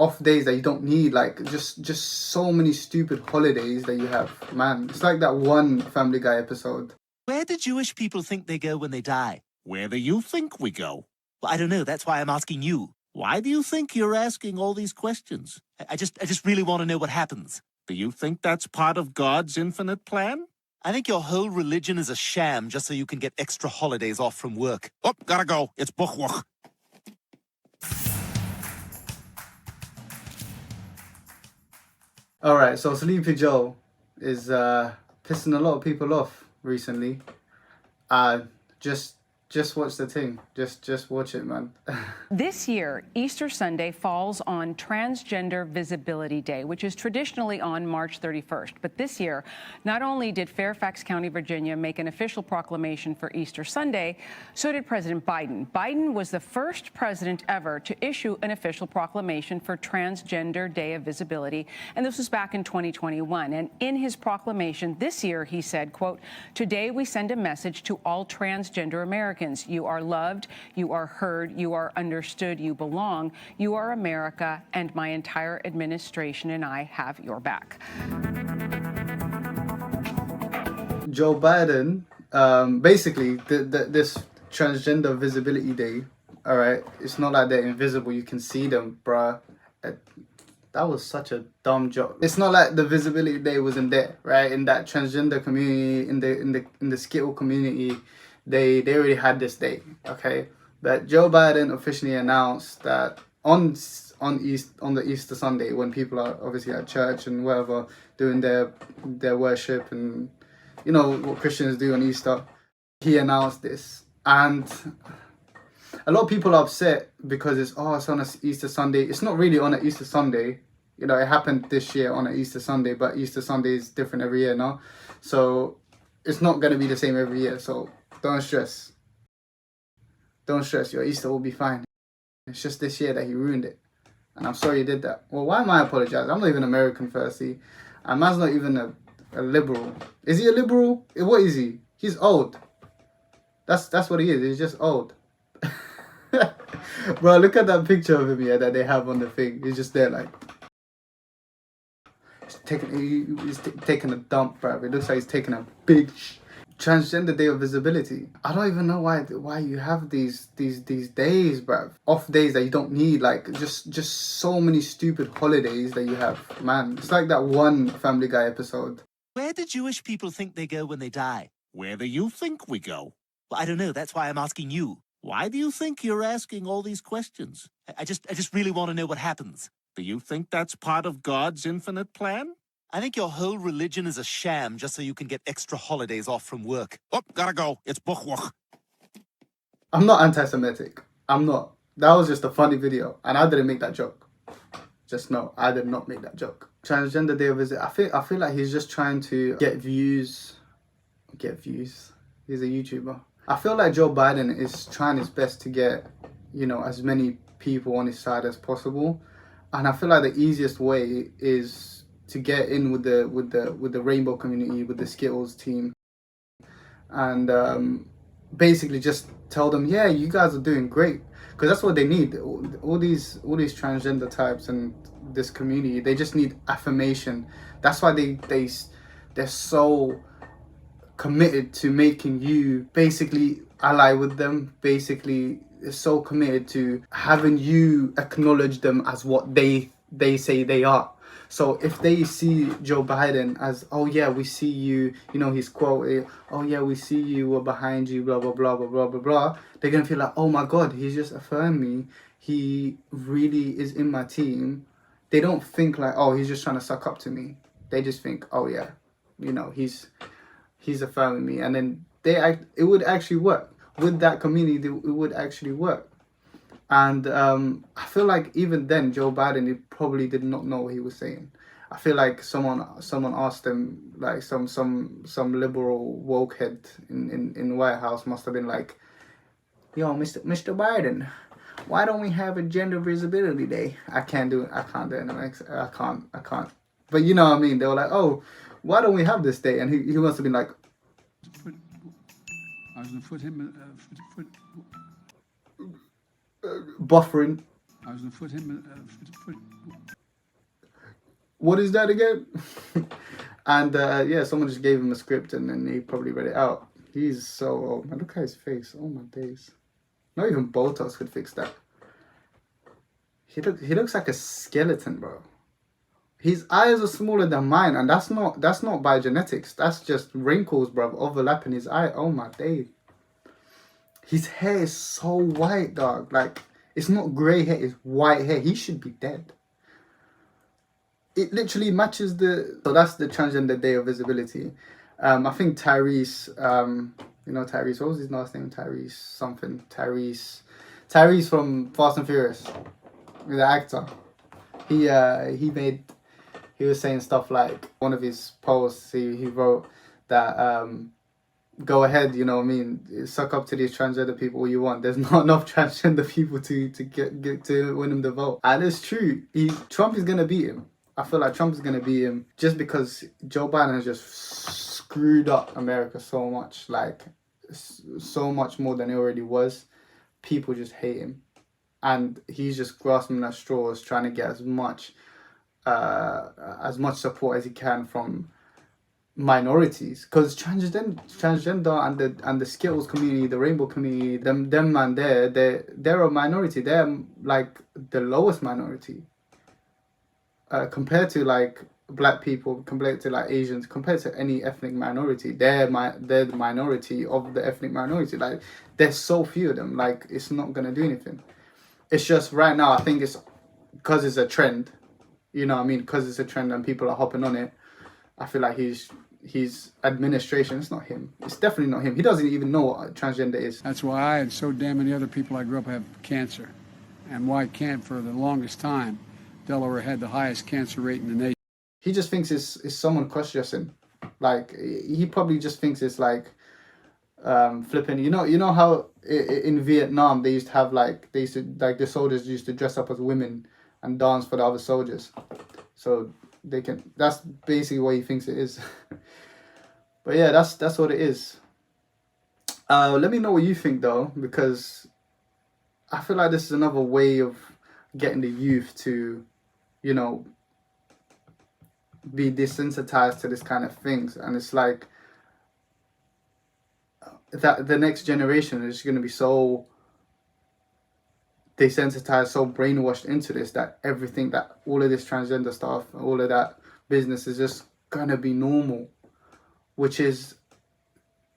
off days that you don't need, like just so many stupid holidays that you have, man. It's like that one Family Guy episode. Where do Jewish people think they go when they die? Where do you think we go? Well, I don't know. That's why I'm asking you. Why do you think you're asking all these questions? I just really want to know what happens. Do you think that's part of God's infinite plan? I think your whole religion is a sham just so you can get extra holidays off from work. Oh, gotta go. It's buchwach. All right, so Sleepy Joe is pissing a lot of people off recently. Just watch the thing. Just watch it, man. This year, Easter Sunday falls on Transgender Visibility Day, which is traditionally on March 31st. But this year, not only did Fairfax County, Virginia, make an official proclamation for Easter Sunday, so did President Biden. Biden was the first president ever to issue an official proclamation for Transgender Day of Visibility, and this was back in 2021. And in his proclamation this year, he said, quote, "Today we send a message to all transgender Americans. You are loved, you are heard, you are understood, you belong, you are America, and my entire administration and I have your back." Joe Biden, basically, this Transgender Visibility Day, all right, it's not like they're invisible. You can see them, bruh. That was such a dumb joke. It's not like the Visibility Day wasn't there, right? In that transgender community, in the Skittle community, they already had this day, okay? But Joe Biden officially announced that on the Easter Sunday, when people are obviously at church and whatever, doing their worship and you know what Christians do on Easter, he announced this. And a lot of people are upset because it's on an Easter Sunday. It's not really on an Easter Sunday. You know, it happened this year on an Easter Sunday, but Easter Sunday is different every year now. So it's not going to be the same every year. So don't stress. Don't stress. Your Easter will be fine. It's just this year that he ruined it. And I'm sorry he did that. Well, why am I apologizing? I'm not even American, firstly. And man's not even a liberal. Is he a liberal? What is he? He's old. That's what he is. He's just old. Bro, look at that picture of him here that they have on the thing. He's just there like... He's taking a dump, bro. It looks like he's taking a big... Transgender Day of Visibility. I don't even know why you have these days, bruv. Off days that you don't need, like just so many stupid holidays that you have, man. It's like that one Family Guy episode. Where do Jewish people think they go when they die? Where do you think we go? Well, I don't know. That's why I'm asking you. Why do you think you're asking all these questions? I just really want to know what happens. Do you think that's part of God's infinite plan? I think your whole religion is a sham just so you can get extra holidays off from work. Oh, gotta go. It's buchwach. I'm not anti-Semitic. I'm not. That was just a funny video, and I didn't make that joke. Just no, I did not make that joke. Transgender Day of Visit. I feel like he's just trying to get views. He's a YouTuber. I feel like Joe Biden is trying his best to get, you know, as many people on his side as possible, and I feel like the easiest way is to get in with the rainbow community, with the Skittles team, and basically just tell them, yeah, you guys are doing great, because that's what they need. All these transgender types and this community, they just need affirmation. That's why they're so committed to making you basically ally with them. Basically, they're so committed to having you acknowledge them as what they say they are. So if they see Joe Biden as, oh yeah, we see you, you know, his quote, oh yeah, we see you, we're behind you, blah, blah, blah, blah, blah, blah, blah, they're going to feel like, oh my God, he's just affirmed me. He really is in my team. They don't think like, oh, he's just trying to suck up to me. They just think, oh yeah, you know, he's affirming me. And then it would actually work. With that community, it would actually work. And I feel like even then, Joe Biden, he probably did not know what he was saying. I feel like someone asked him, like some liberal wokehead in the White House must have been like, yo, Mr. Biden, why don't we have a Gender Visibility Day? I can't do it. I can't do it. I can't. But you know what I mean? They were like, oh, why don't we have this day? And he must have been like, I was going to put him... buffering. I was going to put him... what is that again? And yeah, someone just gave him a script and then he probably read it out. He's so old, man. Look at his face. Oh my days. Not even Botox could fix that. He looks like a skeleton, bro. His eyes are smaller than mine, and that's not by genetics. That's just wrinkles, bro, overlapping his eye. Oh my days. His hair is so white, dog. Like, it's not grey hair, it's white hair. He should be dead. It literally matches the... So that's the Transgender Day of Visibility. I think Tyrese, you know Tyrese, what was his last name? Tyrese something. Tyrese from Fast and Furious, the actor. He was saying stuff like, one of his posts, he wrote that, go ahead, you know what I mean, suck up to these transgender people all you want. There's not enough transgender people to get to win him the vote. And it's true. Trump is gonna beat him. I feel like Trump is gonna beat him just because Joe Biden has just screwed up America so much, like so much more than it already was. People just hate him, and he's just grasping at straws, trying to get as much support as he can from minorities, because transgender and the Skittles community, the rainbow community, them man, they're a minority. They're like the lowest minority compared to like black people, compared to like Asians, compared to any ethnic minority. They're the minority of the ethnic minority. Like, there's so few of them. Like, it's not gonna do anything. It's just right now, I think it's because it's a trend. You know what I mean? Because it's a trend and people are hopping on it. I feel like his administration, it's not him. It's definitely not him. He doesn't even know what transgender is. That's why I and so damn many other people I grew up have cancer. And why can't, for the longest time, Delaware had the highest cancer rate in the nation. He just thinks it's someone cross-dressing. Like, he probably just thinks it's like flipping. You know how in Vietnam they used to have like, the soldiers used to dress up as women and dance for the other soldiers, so they can. That's basically what he thinks it is. But yeah, that's what it is. Let me know what you think though, because I feel like this is another way of getting the youth to, you know, be desensitized to this kind of things. And it's like that the next generation is going to be so desensitized, so brainwashed into this, that everything, that all of this transgender stuff, all of that business is just gonna be normal, which is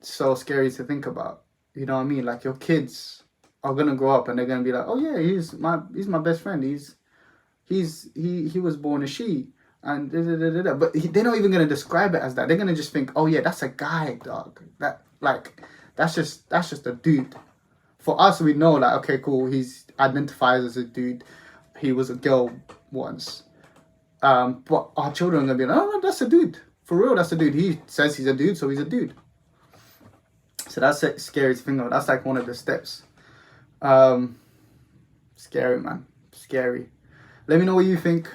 so scary to think about. You know what I mean? Like, your kids are gonna grow up and they're gonna be like, oh yeah, he's my best friend. He was born a she, and but they're not even gonna describe it as that. They're gonna just think, oh yeah, that's a guy, dog. That's just a dude. For us, we know, like, okay, cool, he's identifies as a dude. He was a girl once. But our children are going to be like, oh, no, that's a dude. For real, that's a dude. He says he's a dude, so he's a dude. So that's scary to think of. That's like one of the steps. Scary, man. Scary. Let me know what you think.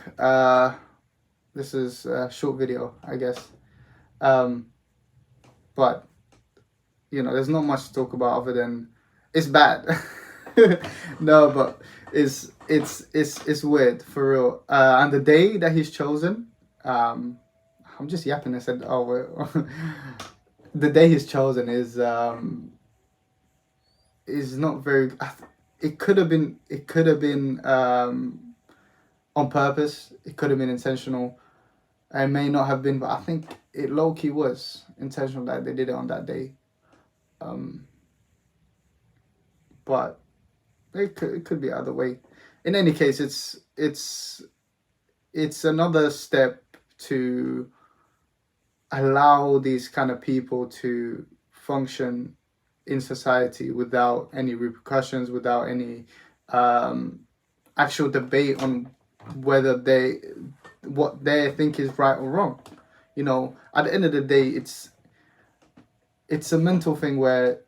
This is a short video, I guess. But, you know, there's not much to talk about other than it's bad. No, but it's weird, for real. And the day that he's chosen, I'm just yapping. I said, oh, well, the day he's chosen is not very. It could have been on purpose. It could have been intentional. It may not have been, but I think it low key was intentional that they did it on that day. But it could be either way. In any case, it's another step to allow these kind of people to function in society without any repercussions, without any actual debate on whether what they think is right or wrong. You know, at the end of the day, it's a mental thing where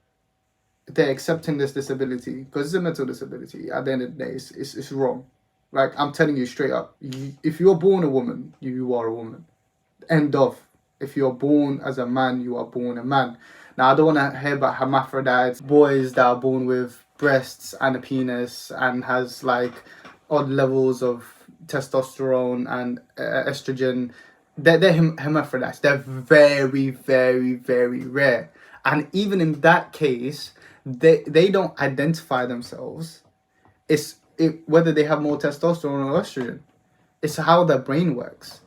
they're accepting this disability because it's a mental disability. At the end of the day, it's wrong. Like, I'm telling you straight up, if you're born a woman, you are a woman. End of. If you're born as a man, you are born a man. Now, I don't want to hear about hermaphrodites, boys that are born with breasts and a penis and has like odd levels of testosterone and estrogen. They're hermaphrodites. They're very, very, very rare. And even in that case, they don't identify themselves. Whether they have more testosterone or estrogen. It's how their brain works.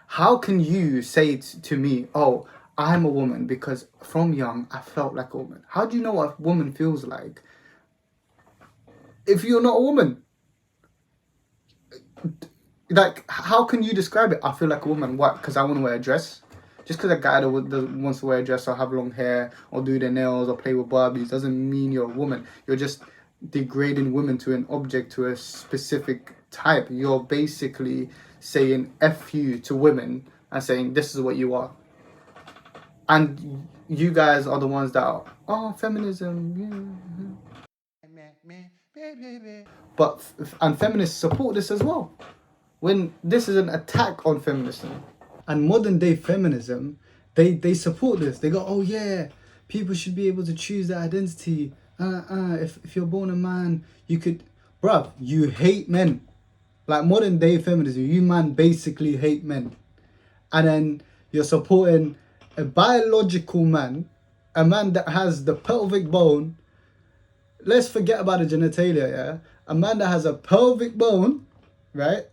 How can you say to me, oh, I'm a woman because from young I felt like a woman? How do you know what a woman feels like if you're not a woman? Like, how can you describe it? I feel like a woman. What? Because I want to wear a dress? Just because a guy that wants to wear a dress or have long hair or do their nails or play with Barbies doesn't mean you're a woman. You're just degrading women to an object, to a specific type. You're basically saying F you to women and saying this is what you are. And you guys are the ones that are, oh, feminism. Yeah. But, and feminists support this as well. When this is an attack on feminism. And modern day feminism, they support this. They go, oh yeah, people should be able to choose their identity. If you're born a man, you could... Bruv, you hate men. Like modern day feminism, you man basically hate men. And then you're supporting a biological man, a man that has the pelvic bone. Let's forget about the genitalia, yeah? A man that has a pelvic bone, right?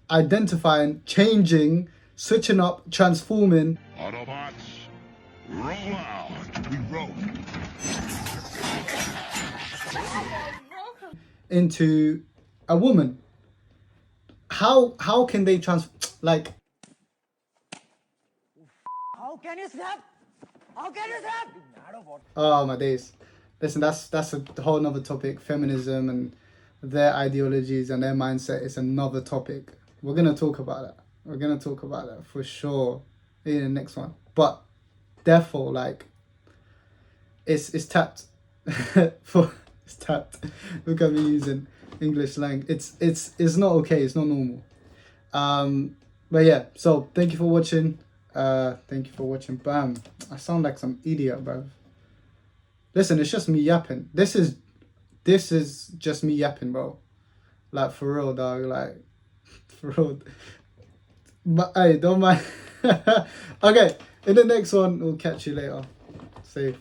Identifying, changing, switching up, transforming. Autobots, roll out. We roll. Into a woman. How can they like? How can you stop? How can you stop? Oh my days! Listen, that's a whole nother topic. Feminism and their ideologies and their mindset is another topic. We're gonna talk about that. We're gonna talk about that for sure in the next one. But therefore, like, it's tapped. It's tapped. Look at me using English slang. It's not okay. It's not normal. But yeah. So thank you for watching. Thank you for watching. Bam. I sound like some idiot, bro. Listen, it's just me yapping. This is just me yapping, bro. Like, for real, dog. Like, for real. But hey, don't mind. Okay, in the next one, we'll catch you later. Safe.